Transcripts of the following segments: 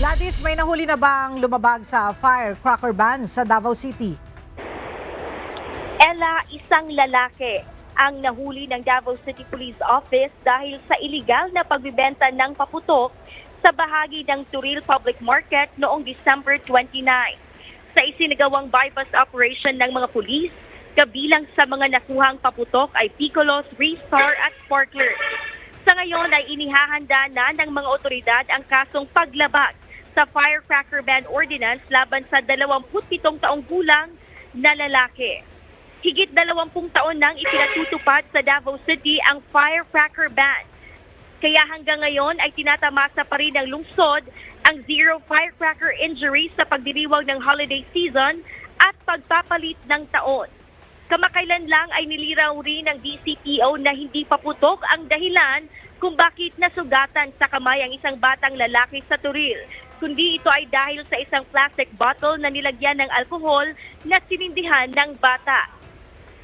Gladys, may nahuli na bang lumabag sa firecracker ban sa Davao City? Ella, isang lalaki ang nahuli ng Davao City Police Office dahil sa iligal na pagbibenta ng paputok sa bahagi ng Turil Public Market noong December 29. Sa isinagawang bypass operation ng mga pulis, kabilang sa mga nakuhang paputok ay Picolos, Restar at Sparklers. Sa ngayon ay inihahanda na ng mga otoridad ang kasong paglabag sa Firecracker Ban Ordinance laban sa 27 taong gulang na lalaki. Higit 20 taon nang ipinatutupad sa Davao City ang Firecracker Ban. Kaya hanggang ngayon ay tinatamasa pa rin ng lungsod ang zero firecracker injuries sa pagdiriwang ng holiday season at pagpapalit ng taon. Kamakailan lang ay niliraw rin ng DCPO na hindi paputok ang dahilan kung bakit nasugatan sa kamay ang isang batang lalaki sa Turil, kundi ito ay dahil sa isang plastic bottle na nilagyan ng alkohol na sinindihan ng bata.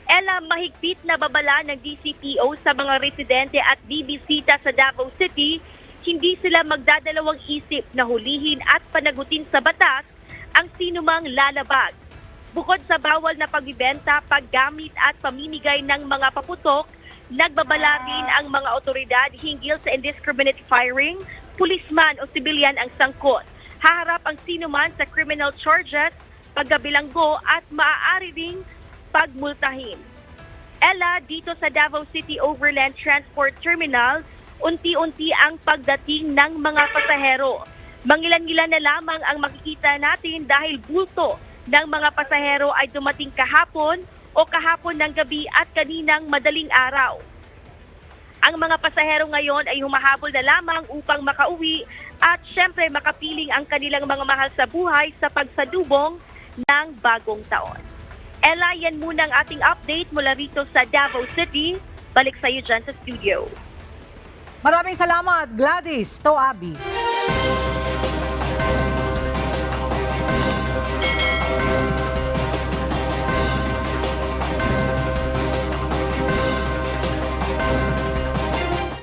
Ella, mahigpit na babala ng DCPO sa mga residente at bibisita sa Davao City, hindi sila magdadalawang isip na hulihin at panagutin sa batas ang sinumang lalabag. Bukod sa bawal na pagbibenta, paggamit at pamimigay ng mga paputok, nagbabala rin ang mga otoridad hinggil sa indiscriminate firing, pulisman o sibilyan ang sangkot. Haharap ang sinuman sa criminal charges, pagkabilanggo at maaari ring pagmultahin. Ella, dito sa Davao City Overland Transport Terminal, unti-unti ang pagdating ng mga pasahero. Mangilan-ngilan na lamang ang makikita natin dahil bulto ng mga pasahero ay dumating kahapon o kahapon ng gabi at kaninang madaling araw. Ang mga pasahero ngayon ay humahabol na lamang upang makauwi at syempre makapiling ang kanilang mga mahal sa buhay sa pagsalubong ng bagong taon. Ella, yan muna ang ating update mula rito sa Davao City. Balik sa iyo dyan sa studio. Maraming salamat, Gladys Toabi.